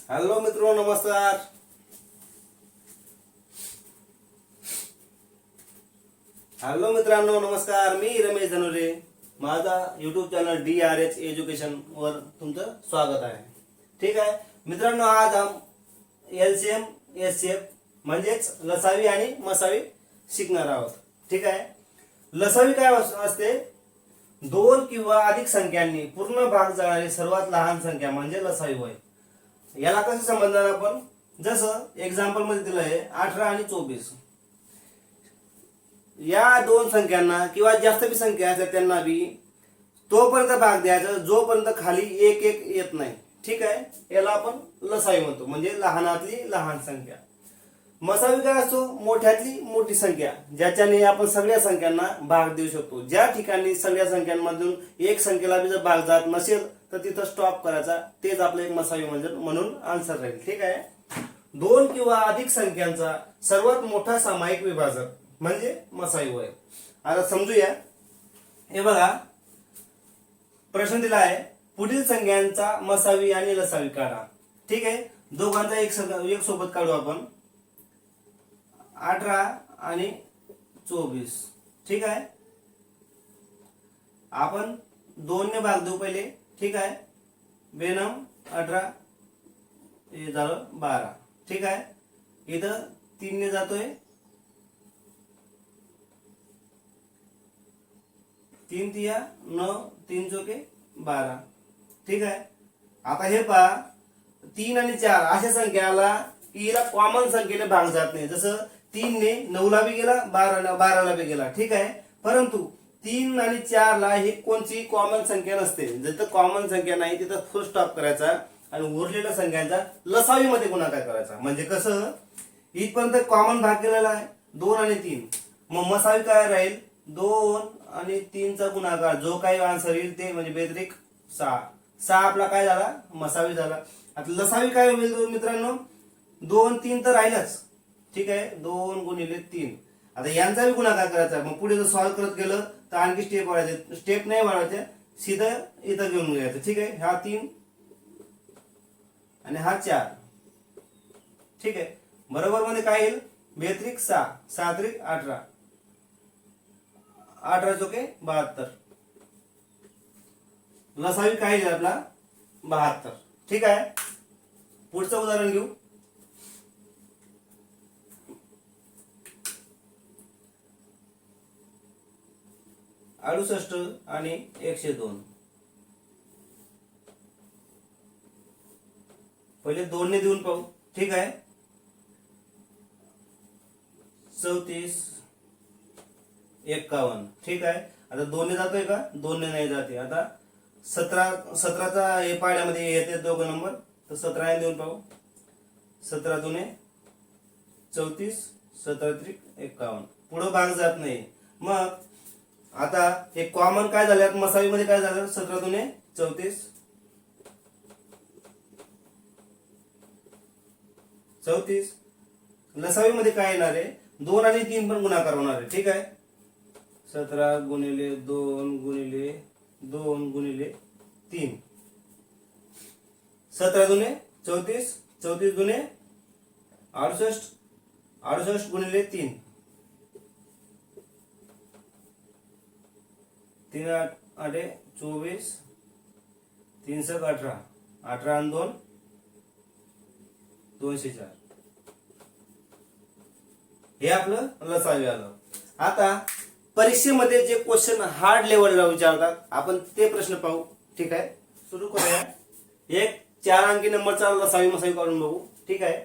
Hello मित्रो, नमस्कार. Hello मित्रांनो, नमस्कार. मी रमेश धनुरे. माझा यूट्यूब चॅनल DRH एज्युकेशन वर तुमचं स्वागत आहे. ठीक आहे मित्रांनो, आज हम LCM SCF म्हणजेच लसावी आणि मसावी शिकणार आहोत. ठीक आहे. लसावी काय असते? दोन किंवा अधिक संख्यांनी पूर्ण भाग जाणारी सर्वात लहान संख्या म्हणजे लसावी होय. याला कसं समजणार आपण? जसं एक्झाम्पल मध्ये दिलं आहे 18 आणि 24. या दोन संख्यांना किंवा जास्त बी संख्या असतात त्यांना बी तोपर्यंत भाग द्यायचा जोपर्यंत खाली एक एक येत नाही. ठीक आहे. याला आपण लसावी म्हणतो, म्हणजे लहानातली लहान संख्या. मसावी काय असतो? मोठ्यातली मोठी संख्या, ज्याच्याने आपण सगळ्या संख्यांना भाग देऊ शकतो. ज्या ठिकाणी सगळ्या संख्यांमधून एक संख्येला बी जर भाग जात नसेल तर तिथं स्टॉप करायचा. तेच आपलं एक मसावी म्हणून आन्सर राहील. ठीक आहे. दोन किंवा अधिक संख्यांचा सर्वात मोठा सामायिक विभाजक म्हणजे मसावी होय. आता समजूया. हे बघा, प्रश्न दिला आहे, पुढील संख्यांचा मसावी आणि लसावी काढा. ठीक आहे. दोघांचा एक सोबत काढू आपण. 18 आणि 24. ठीक आहे. आपण 2 ने भाग देऊ पहिले. ठीक आहे. बेनम 18 हे झालं 12. ठीक आहे. इथं 3 ने जातोय, 3 तिया 9, 3 चौके 12. ठीक आहे. आता हे पहा, 3 आणि 4 अशा संख्याला हिला कॉमन संख्येने भाग जात नाही. जसं 3 ने 9 ला बी गेला, 12 ला बी गेला. ठीक आहे. परंतु 3 आणि 4 ला ही कोणती कॉमन संख्या नसते. जिथं कॉमन संख्या नाही तिथं फुल स्टॉप करायचा आणि उरलेल्या संख्यांचा लसावी मध्ये गुणाकार करायचा. म्हणजे कसं, इथपर्यंत कॉमन भाग केलेला आहे 2 आणि 3. मग मसावी काय राहील? 2 आणि 3 चा गुणाकार, जो काही आन्सर येईल ते म्हणजे बेत्रिक 6. 6 आपला काय झाला? मसावी झाला. आता लसावी काय होईल मित्रांनो? 2 3 तर राहिलच. ठीक आहे. 2 गुणिले 3. आता यांचा बी गुणाकार करायचा. मग पुढे जर सॉल्व्ह करत गेलं तर आणखी स्टेप वाढवायचे. स्टेप नाही वाढवायचे, सीधं इथं घेऊन घ्यायचं. ठीक आहे. हा 3 आणि हा 4. ठीक आहे. बरोबर मध्ये काय येईल? बेत्रिक 6. 6 त्रिक 18. 18 चौके 72. लसावी काय येईल आपला? 72. ठीक आहे. पुढचं उदाहरण घेऊ. अडुसष्ट आणि 102. पहिले 2 ने देऊन पाहू. ठीक आहे. 34 51. ठीक आहे. आता 2 ने जातोय का? 2 ने नाही जाते. आता 17चा हे पाड्यामध्ये येते दोघं नंबर, तर 17 ने देऊन पाहू. 17 दुने 34, 17 त्रिक 51. पुढे भाग जात नाही. मग आता हे कॉमन काय झालं? मसावी मध्ये काय झालं? 17 दुने 34, 34. लसावी मध्ये काय येणार आहे? 2 आणि 3 पण गुणाकार होणार आहे. ठीक आहे. 17 गुणिले 2 गुणिले 2 गुणिले 3. 17 दुने 34, 34 दुने 68, 68 गुणिले 3. 3 8 24, 3 6 18. 18 आणि 2 204. हे आपलं लसावी आलं. आता परीक्षेमध्ये जे क्वेश्चन हार्ड लेवलला विचारतात आपण ते प्रश्न पाहू. ठीक आहे. सुरू करूया. एक 4 अंकी नंबरचा लसावी मसावी काढून बघू. ठीक आहे.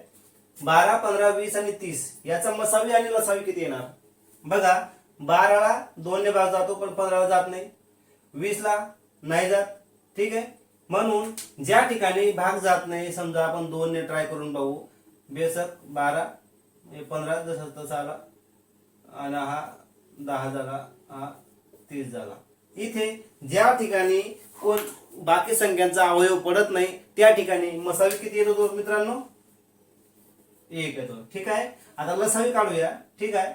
12 15 20 आणि 30 याचा मसावी आणि लसावी किती येणार? बघा, 12 ला 2 ने भाग जातो पण 15 ला जात नाही. 20 ला नाही जात. ठीक आहे. म्हणून ज्या ठिकाणी भाग जात नाही, समजा आपण 2 ने ट्राय करून पाहू. बेसक 12 15 जसं तसं आला आणि हा 10 झाला, हा 30 झाला. इथे ज्या ठिकाणी कोण बाकी संख्यांचा अवयव पडत नाही त्या ठिकाणी मसावी किती येतो मित्रांनो? 1 येतो. ठीक आहे. आता लसावी काढूया. ठीक आहे.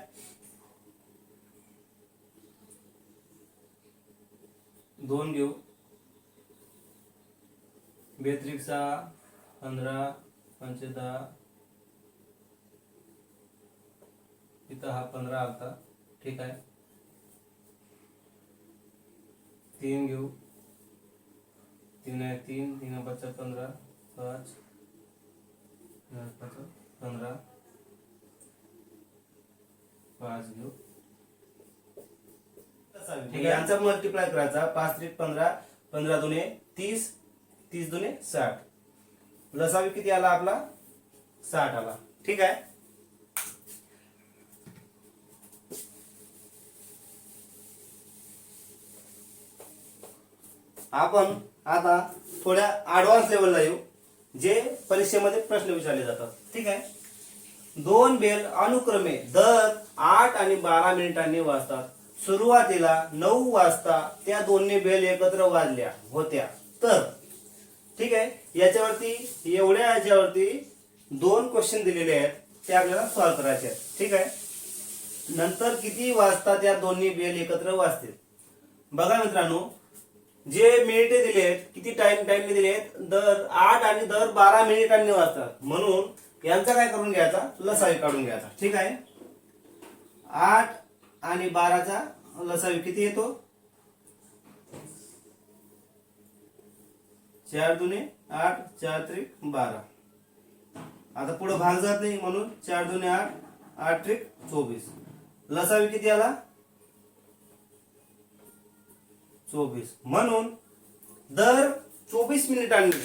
2 घेऊ. 32 15 5 10, इथं हा 15 आलता, ठीक आहे. 3 घेऊ, 3 आहे 3, 3 5 15, 5 15, 5 घेऊ, ठीक आहे. यांचा मल्टिप्लाय करायचा, 5 त्रिक 15, 15 दुने 30, 30 दुने 60. लसावी किती आला आपला? 60 आला, ठीक आहे. आपण आता थोड्या ऍडव्हान्स लेवलला येऊ, जे परीक्षेमध्ये प्रश्न विचारले जातात, ठीक आहे. दोन बेल अनुक्रमे दर 8 आणि 12 मिनिटांनी वाजतात. सुरुवातीला 9 वाजता त्या दोन्ही बेल एकत्र वाजल्या होत्या तर, ठीक आहे. याच्यावरती याच्यावरती 2 क्वेश्चन दिलेले आहेत, ते आपल्याला सॉल्व्ह करायचे आहेत, ठीक आहे. नंतर किती वाजता त्या दोन्ही बेल एकत्र वाजतील? बघा मित्रांनो, जे मिनिटे दिले आहेत, किती टाइम दिलेत, दर 8 आणि दर 12 मिनिटांनी वाजतात. म्हणून यांचा काय करून घ्यायचा? लसावी काढून घ्यायचा, ठीक आहे. 8 आणि 12चा लसावी किती येतो? 4 दुने 8, 4 त्रिक 12. आता पुढे भाग जात नाही म्हणून 4 दुने 8, 8 त्रिक 24. लसावी किती आला? 24. म्हणून दर 24 मिनिटांनी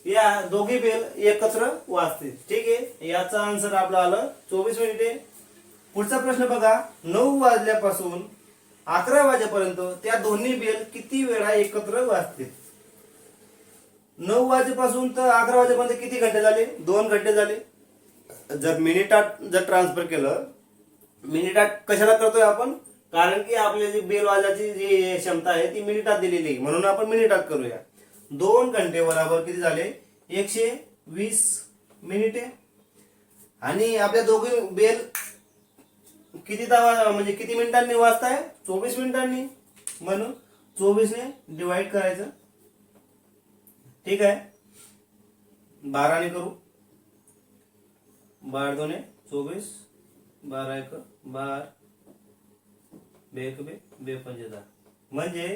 या दोघे बेल एकत्र वाजतील, ठीक आहे. याचा आन्सर आपला आलं 24 मिनिटे. पुढचा प्रश्न बघा, 9 वाजल्यापासून 11 वाजेपर्यंत त्या दोन्ही बेल किती वेळा एकत्र वाजतील? 9 वाजेपासून तर 11 वाजेपर्यंत किती घंटे झाले? 2 घंटे झाले. जर मिनिटात जर ट्रान्सफर केलं, मिनिटात कशाला करतोय आपण? कारण की आपली जी बेल वाजायची जी क्षमता आहे ती मिनिटात दिलेली आहे, म्हणून आपण मिनिटात करूया. 2 घंटे बरोबर किती झाले? 120 मिनिटे. आणि आपल्या दोघे बेल किती म्हणजे किती मिनिटांनी वाजताय? 24 मिनिटांनी. म्हणून 24 ने डिवाइड करायचं, ठीक आहे. 12 ने करू, 12 दुने 24, 12 1 12, 2 1 2, 2 5 10. म्हणजे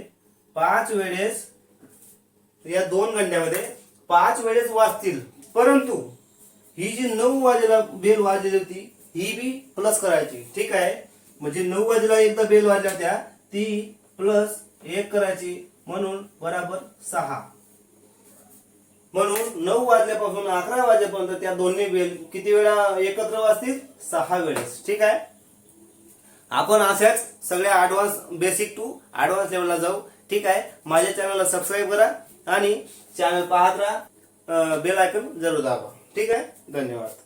5 वेळेस या 2 घंट्यामध्ये 5 वेळेस वाजतील. परंतु ही जी 9 वाजेला बेल वाजलेली होती ही बी प्लस करायची, ठीक आहे. म्हणजे 9 वाजेला एकदा बेल वाजल्या होत्या, ती प्लस 1 करायची, म्हणून बराबर 6. म्हणून 9 वाजल्यापासून 11 वाजेपर्यंत त्या दोन्ही बेल किती वेळा एकत्र वाजतील? 6 वेळेस, ठीक आहे. आपण अशाच सगळ्या ऍडव्हान्स बेसिक टू ऍडव्हान्स लेवलला जाऊ, ठीक आहे. माझ्या चॅनलला सबस्क्राईब करा आणि चॅनल पाहत राहा, बेल आयकॉन जरूर दाबा, ठीक आहे. धन्यवाद.